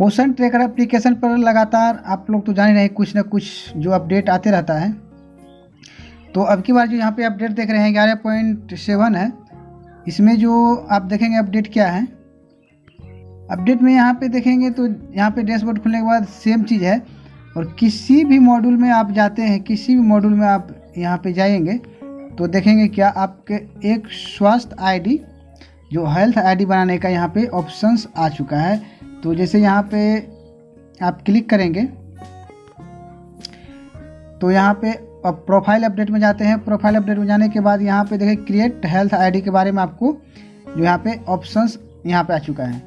पोषण tracker application पर लगातार आप लोग तो जान ही रहे कुछ ना कुछ जो अपडेट आते रहता है। तो अब की बार जो यहाँ पे अपडेट देख रहे हैं 11.7 है, इसमें जो आप देखेंगे अपडेट क्या है। अपडेट में यहाँ पे देखेंगे तो यहाँ पे डैशबोर्ड खुलने के बाद सेम चीज़ है, और किसी भी मॉड्यूल में आप जाते हैं, किसी भी मॉड्यूल में आप यहाँ पे जाएंगे तो देखेंगे क्या आपके एक स्वास्थ्य आईडी जो हेल्थ आईडी बनाने का यहाँ पे ऑप्शंस आ चुका है। तो जैसे यहाँ पे आप क्लिक करेंगे तो यहाँ पे अब प्रोफाइल अपडेट में जाते हैं। प्रोफाइल अपडेट में जाने के बाद यहाँ पे देखें क्रिएट हेल्थ आईडी के बारे में आपको जो यहाँ पे ऑप्शंस यहाँ पे आ चुका है।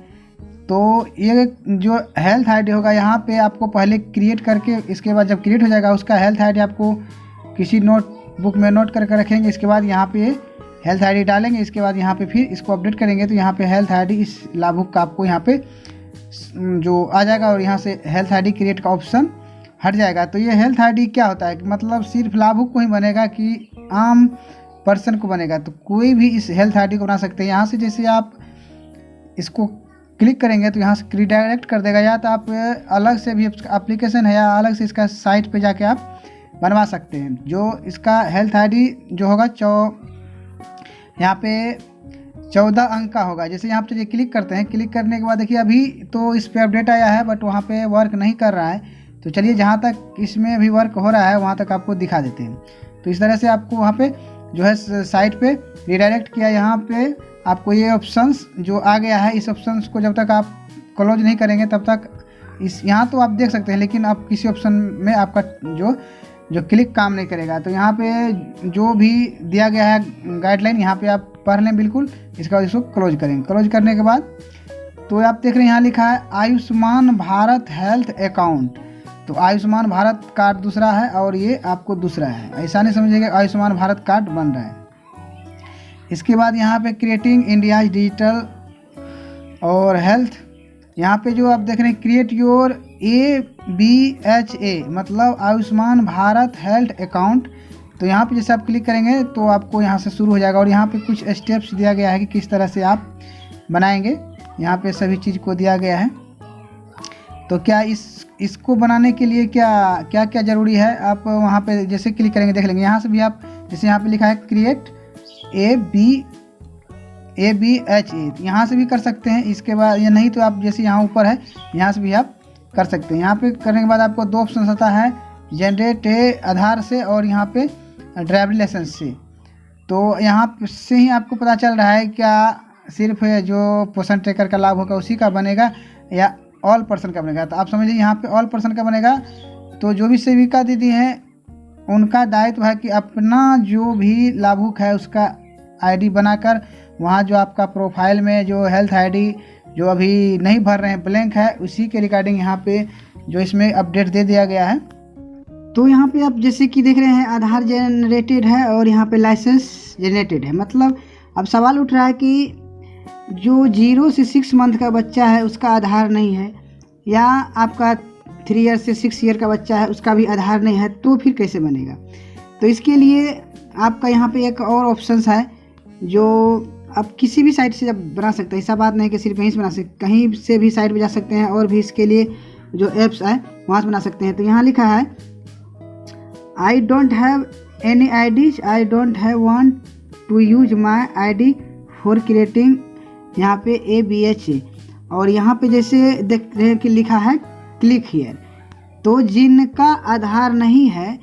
तो ये जो हेल्थ आईडी होगा यहाँ पे आपको पहले क्रिएट करके, इसके बाद जब क्रिएट हो जाएगा उसका हेल्थ आईडी आपको किसी नोटबुक में नोट करके रखेंगे। इसके बाद यहाँ पे हेल्थ आईडी डालेंगे, इसके बाद यहाँ पे फिर इसको अपडेट करेंगे तो यहाँ पे हेल्थ आईडी इस लाभुक का आपको यहाँ पे जो आ जाएगा और यहाँ से हेल्थ आईडी क्रिएट का ऑप्शन हट जाएगा। तो ये हेल्थ आईडी क्या होता है, मतलब सिर्फ लाभुक को ही बनेगा कि आम पर्सन को बनेगा? तो कोई भी इस हेल्थ आईडी को बना सकते हैं। यहाँ से जैसे आप इसको क्लिक करेंगे तो यहाँ से रिडायरेक्ट कर देगा, या तो आप अलग से भी एप्लीकेशन है या अलग से इसका साइट पे जाके आप बनवा सकते हैं। जो इसका हेल्थ आईडी जो होगा यहाँ पे 14 अंक का होगा। जैसे यहाँ पे क्लिक करते हैं, क्लिक करने के बाद देखिए अभी तो इस पर अपडेट आया है बट वहाँ पे वर्क नहीं कर रहा है। तो चलिए जहाँ तक इसमें अभी वर्क हो रहा है वहाँ तक आपको दिखा देते हैं। तो इस तरह से आपको वहाँ पे जो है साइट पे रिडायरेक्ट किया। यहाँ पे आपको ये ऑप्शंस जो आ गया है, इस ऑप्शंस को जब तक आप क्लोज नहीं करेंगे तब तक इस यहाँ तो आप देख सकते हैं, लेकिन आप किसी ऑप्शन में आपका जो क्लिक काम नहीं करेगा। तो यहाँ पे जो भी दिया गया है गाइडलाइन यहाँ पे आप पढ़ लें बिल्कुल। इसका इसको क्लोज करेंगे। क्लोज करने के बाद तो आप देख रहे हैं यहाँ लिखा है आयुष्मान भारत हेल्थ अकाउंट। तो आयुष्मान भारत कार्ड दूसरा है और ये आपको दूसरा है, ऐसा नहीं समझिएगा आयुष्मान भारत कार्ड बन रहा है। इसके बाद यहाँ पे क्रिएटिंग इंडिया डिजिटल और हेल्थ, यहाँ पे जो आप देख रहे हैं क्रिएट योर ABHA मतलब आयुष्मान भारत हेल्थ अकाउंट। तो यहाँ पे जैसे आप क्लिक करेंगे तो आपको यहाँ से शुरू हो जाएगा और यहाँ पे कुछ स्टेप्स दिया गया है कि किस तरह से आप बनाएंगे। यहाँ पे सभी चीज़ को दिया गया है। तो क्या इसको बनाने के लिए क्या क्या ज़रूरी है, आप वहाँ पे जैसे क्लिक करेंगे देख लेंगे। यहाँ से भी आप जैसे यहाँ पे लिखा है क्रिएट ABHA, यहाँ से भी कर सकते हैं। इसके बाद या नहीं तो आप जैसे यहाँ ऊपर है यहाँ से भी आप कर सकते हैं। यहाँ पे करने के बाद आपको दो ऑप्शन आता है, जनरेट आधार से और यहाँ पे ड्राइविंग लाइसेंस से। तो यहाँ से ही आपको पता चल रहा है क्या सिर्फ जो पोषण ट्रैकर का लाभ होगा उसी का बनेगा या ऑल पर्सन का बनेगा। तो आप समझ लीजिए यहाँ पे ऑल पर्सन का बनेगा। तो जो भी सेविका दीदी हैं उनका दायित्व है कि अपना जो भी लाभुक है उसका आईडी बनाकर वहाँ जो आपका प्रोफाइल में जो हेल्थ आईडी जो अभी नहीं भर रहे हैं ब्लैंक है उसी के रिगार्डिंग यहाँ पे जो इसमें अपडेट दे दिया गया है। तो यहाँ पे आप जैसे कि देख रहे हैं आधार जनरेटेड है और यहाँ पे लाइसेंस जनरेटेड है। मतलब अब सवाल उठ रहा है कि जो 0 से 6 मंथ का बच्चा है उसका आधार नहीं है, या आपका 3 ईयर से 6 ईयर का बच्चा है उसका भी आधार नहीं है, तो फिर कैसे बनेगा? तो इसके लिए आपका यहाँ पे एक और ऑप्शंस है जो आप किसी भी साइट से जब बना सकते हैं। ऐसा बात नहीं कि सिर्फ यहीं से बना सकते, कहीं से भी साइट पे जा सकते हैं और भी इसके लिए जो ऐप्स है वहाँ से बना सकते हैं। तो यहाँ लिखा है I don't have any IDs, I don't have want to use my ID for creating यहाँ पे ABHA। और यहाँ पे जैसे देख रहे हैं कि लिखा है क्लिक हियर। तो जिनका आधार नहीं है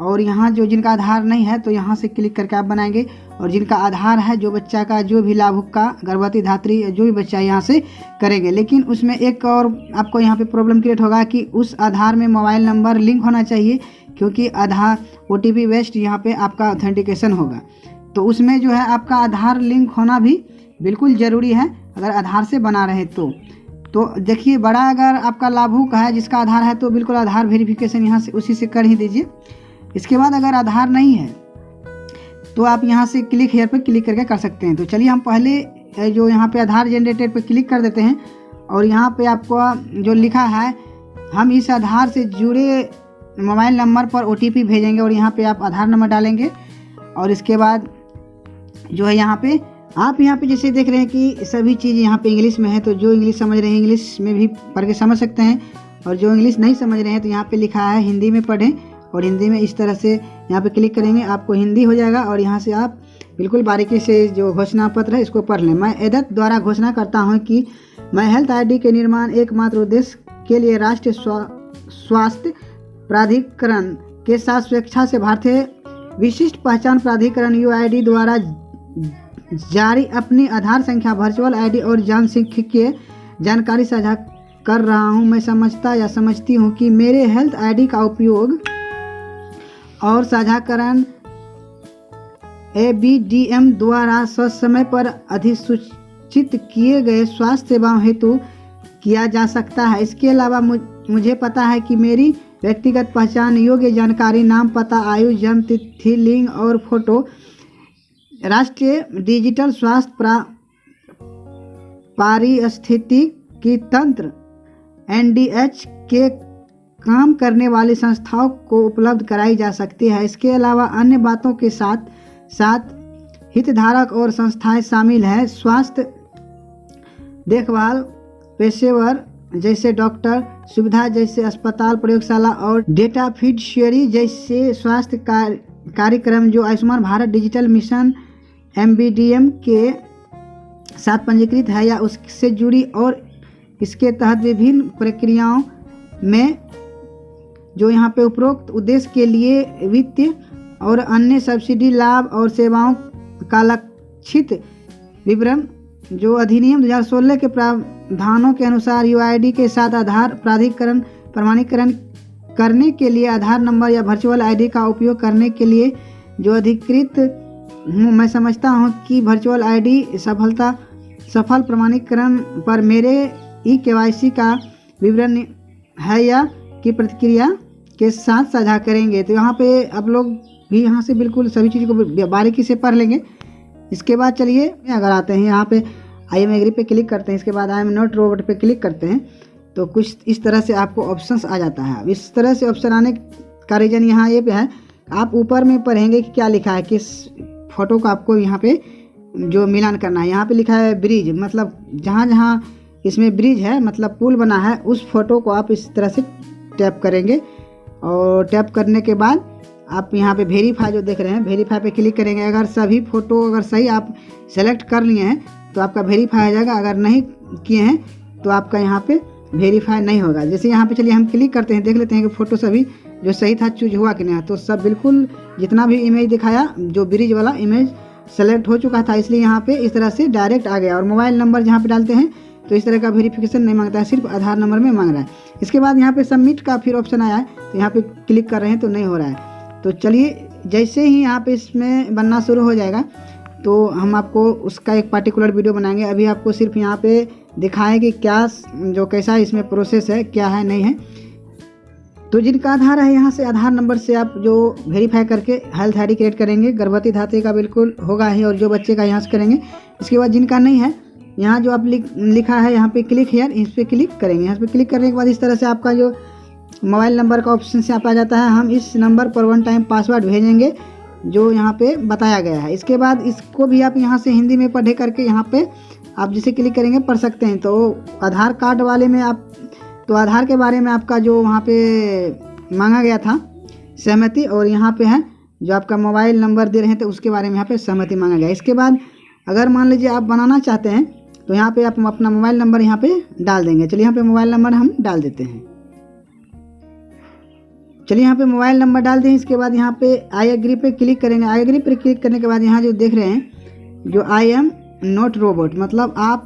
और यहाँ जो जिनका आधार नहीं है तो यहाँ से क्लिक करके आप बनाएंगे, और जिनका आधार है जो बच्चा का जो भी लाभुक का गर्भवती धात्री जो भी बच्चा यहाँ से करेंगे। लेकिन उसमें एक और आपको यहाँ पे प्रॉब्लम क्रिएट होगा कि उस आधार में मोबाइल नंबर लिंक होना चाहिए, क्योंकि आधार OTP बेस्ड यहाँ पे आपका ऑथेंटिकेशन होगा। तो उसमें जो है आपका आधार लिंक होना भी बिल्कुल ज़रूरी है अगर आधार से बना रहे तो देखिए बड़ा अगर आपका लाभुक है जिसका आधार है तो बिल्कुल आधार वेरिफिकेशन यहाँ से उसी से कर ही दीजिए। इसके बाद अगर आधार नहीं है तो आप यहाँ से क्लिक हेयर पर क्लिक करके कर सकते हैं। तो चलिए हम पहले जो यहाँ पे आधार जनरेटेड पे क्लिक कर देते हैं और यहाँ पे आपको जो लिखा है हम इस आधार से जुड़े मोबाइल नंबर पर OTP भेजेंगे और यहाँ पे आप आधार नंबर डालेंगे और इसके बाद जो है यहाँ पे आप यहाँ पे जैसे देख रहे हैं कि सभी चीज़ यहाँ पे इंग्लिश में है, तो जो इंग्लिश समझ रहे हैं इंग्लिश में भी पढ़ के समझ सकते हैं, और जो इंग्लिश नहीं समझ रहे हैं तो यहाँ पे लिखा है हिंदी में पढ़ें, और हिंदी में इस तरह से यहाँ पे क्लिक करेंगे आपको हिंदी हो जाएगा, और यहाँ से आप बिल्कुल बारीकी से जो घोषणा पत्र है इसको पढ़ लें। मैं एदत द्वारा घोषणा करता हूँ कि मैं हेल्थ ID के निर्माण एकमात्र उद्देश्य के लिए राष्ट्रीय स्वास्थ्य प्राधिकरण के साथ स्वेच्छा से भारतीय विशिष्ट पहचान प्राधिकरण UID द्वारा जारी अपनी आधार संख्या, वर्चुअल ID और जनसांख्यिकीय जानकारी साझा कर रहा हूं। मैं समझता या समझती हूं कि मेरे हेल्थ ID का उपयोग और साझाकरण ABDM द्वारा समय पर अधिसूचित किए गए स्वास्थ्य सेवाओं हेतु किया जा सकता है। इसके अलावा मुझे पता है कि मेरी व्यक्तिगत पहचान योग्य जानकारी, नाम, पता, आयु, जन्म तिथि, लिंग और फोटो राष्ट्रीय डिजिटल स्वास्थ्य पारिस्थितिकी तंत्र NDH के काम करने वाली संस्थाओं को उपलब्ध कराई जा सकती है। इसके अलावा अन्य बातों के साथ साथ हितधारक और संस्थाएं शामिल हैं। स्वास्थ्य देखभाल पेशेवर जैसे डॉक्टर, सुविधा जैसे अस्पताल, प्रयोगशाला और डेटा फिडुशियरी जैसे स्वास्थ्य कार्यक्रम जो Ayushman Bharat digital mission MBDM के साथ पंजीकृत है या उससे जुड़ी, और इसके तहत विभिन्न प्रक्रियाओं में जो यहाँ पे उपरोक्त उद्देश्य के लिए वित्तीय और अन्य सब्सिडी लाभ और सेवाओं का लक्षित विवरण जो अधिनियम 2016 के प्रावधानों के अनुसार UID के साथ आधार प्राधिकरण प्रमाणीकरण करने के लिए आधार नंबर या वर्चुअल ID का उपयोग करने के लिए जो अधिकृत हूँ। मैं समझता हूँ कि वर्चुअल ID सफल प्रमाणीकरण पर मेरे eKYC का विवरण है या की प्रतिक्रिया के साथ साझा करेंगे। तो यहाँ पे आप लोग भी यहाँ से बिल्कुल सभी चीज़ को बारीकी से पढ़ लेंगे। इसके बाद चलिए अगर आते हैं यहाँ पे I am agree पे क्लिक करते हैं, इसके बाद I am not robot पे क्लिक करते हैं तो कुछ इस तरह से आपको ऑप्शंस आ जाता है। इस तरह से ऑप्शन आने का रीज़न यहाँ ये पे है, आप ऊपर में पढ़ेंगे कि क्या लिखा है, किस फोटो को आपको यहाँ पे जो मिलान करना है। यहाँ पे लिखा है ब्रिज, मतलब जहाँ जहाँ इसमें ब्रिज है मतलब पुल बना है उस फोटो को आप इस तरह से टैप करेंगे, और टैप करने के बाद आप यहाँ पे वेरीफाई जो देख रहे हैं वेरीफाई पे क्लिक करेंगे। अगर सभी फ़ोटो अगर सही आप सेलेक्ट कर लिए हैं तो आपका वेरीफाई हो जाएगा, अगर नहीं किए हैं तो आपका यहाँ पे वेरीफाई नहीं होगा। जैसे यहाँ पे चलिए हम क्लिक करते हैं, देख लेते हैं कि फ़ोटो सभी जो सही था चूज हुआ कि नहीं। तो सब बिल्कुल जितना भी इमेज दिखाया जो ब्रिज वाला इमेज सेलेक्ट हो चुका था, इसलिए यहाँ पे इस तरह से डायरेक्ट आ गया। और मोबाइल नंबर जहाँ पे डालते हैं तो इस तरह का वेरिफिकेशन नहीं मांगता है, सिर्फ आधार नंबर में मांग रहा है। इसके बाद यहाँ पे सबमिट का फिर ऑप्शन आया है, तो यहाँ पे क्लिक कर रहे हैं तो नहीं हो रहा है। तो चलिए जैसे ही यहाँ पे इसमें बनना शुरू हो जाएगा तो हम आपको उसका एक पार्टिकुलर वीडियो बनाएंगे। अभी आपको सिर्फ यहाँ पे दिखाएं कि क्या जो कैसा इसमें प्रोसेस है, क्या है नहीं है। तो जिनका आधार है यहाँ से आधार नंबर से आप जो वेरीफाई करके हेल्थ ID क्रिएट करेंगे, गर्भवती धात्री का बिल्कुल होगा ही, और जो बच्चे का यहाँ से करेंगे। इसके बाद जिनका नहीं है, यहाँ जो आप लिखा है यहाँ पे क्लिक हियर, इस पर क्लिक करेंगे। यहाँ पे क्लिक करने के बाद इस तरह से आपका जो मोबाइल नंबर का ऑप्शन से आप आ जाता है। हम इस नंबर पर 1 टाइम पासवर्ड भेजेंगे जो यहाँ पे बताया गया है। इसके बाद इसको भी आप यहाँ से हिंदी में पढ़े करके यहाँ पे आप जिसे क्लिक करेंगे पढ़ सकते हैं। तो आधार कार्ड वाले में आप तो आधार के बारे में आपका जो वहाँ पे मांगा गया था सहमति, और यहाँ पे है जो आपका मोबाइल नंबर दे रहे हैं तो उसके बारे में यहाँ पे सहमति मांगा गया। इसके बाद अगर मान लीजिए आप बनाना चाहते हैं तो यहाँ पे आप अपना मोबाइल नंबर यहाँ पे डाल देंगे। चलिए यहाँ पे मोबाइल नंबर हम डाल देते हैं। चलिए यहाँ पे मोबाइल नंबर डाल दें। इसके बाद यहाँ पे आई एग्री पे क्लिक करेंगे। आई एग्री पे क्लिक करने के बाद यहाँ जो देख रहे हैं जो आई एम नॉट रोबोट, मतलब आप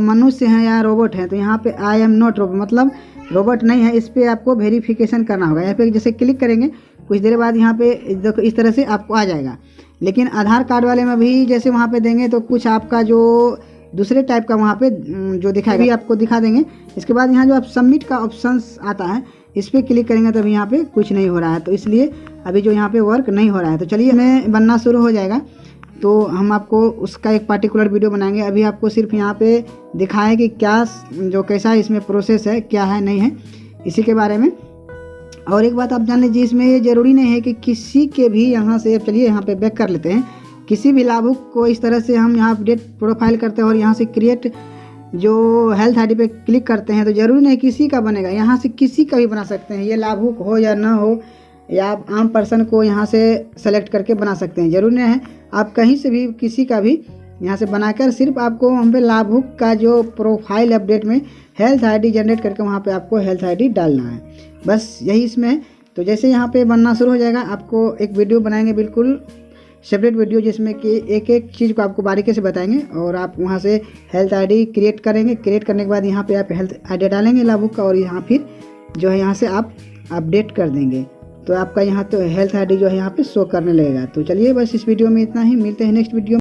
मनुष्य हैं या रोबोट हैं, तो यहाँ पे आई एम नॉट रोबोट मतलब रोबोट नहीं है। इस पर आपको वेरिफिकेशन करना होगा। यहाँ पे जैसे क्लिक करेंगे कुछ देर बाद यहाँ पे देखो इस तरह से आपको आ जाएगा। लेकिन आधार कार्ड वाले में भी जैसे वहाँ पे देंगे तो कुछ आपका जो दूसरे टाइप का वहाँ पे जो दिखाएगा भी आपको दिखा देंगे। इसके बाद यहाँ जो आप सबमिट का ऑप्शन आता है इस पर क्लिक करेंगे तो अभी यहाँ पे कुछ नहीं हो रहा है, तो इसलिए अभी जो यहाँ पे वर्क नहीं हो रहा है। तो चलिए हमें बनना शुरू हो जाएगा तो हम आपको उसका एक पार्टिकुलर वीडियो बनाएंगे। अभी आपको सिर्फ यहाँ पे दिखाएं कि क्या जो कैसा इसमें प्रोसेस है, क्या है नहीं है, इसी के बारे में। और एक बात आप जान लीजिए, इसमें ये ज़रूरी नहीं है कि किसी के भी यहाँ से, चलिए यहाँ पे बैक कर लेते हैं, किसी भी लाभुक को इस तरह से हम यहाँ अपडेट प्रोफाइल करते हैं और यहाँ से क्रिएट जो हेल्थ आईडी पे क्लिक करते हैं तो ज़रूरी नहीं किसी का बनेगा, यहाँ से किसी का भी बना सकते हैं। ये लाभुक हो या ना हो, या आप आम पर्सन को यहाँ से सेलेक्ट करके बना सकते हैं। ज़रूरी नहीं है, आप कहीं से भी किसी का भी यहाँ से बनाकर सिर्फ आपको वहाँ पे लाभुक का जो प्रोफाइल अपडेट में हेल्थ आईडी जनरेट करके वहाँ पे आपको हेल्थ आईडी डालना है, बस यही इसमें है। तो जैसे यहाँ पे बनना शुरू हो जाएगा, आपको एक वीडियो बनाएंगे, बिल्कुल सेपरेट वीडियो, जिसमें कि एक एक चीज़ को आपको बारीकी से बताएंगे और आप वहाँ से हेल्थ आईडी क्रिएट करेंगे। क्रिएट करने के बाद यहाँ पे आप हेल्थ आईडी डालेंगे लाभुक का, और यहाँ फिर जो है यहाँ से आप अपडेट कर देंगे तो आपका यहाँ तो हेल्थ आईडी जो है यहाँ पे शो करने लगेगा। तो चलिए बस इस वीडियो में इतना ही, मिलते हैं नेक्स्ट वीडियो में।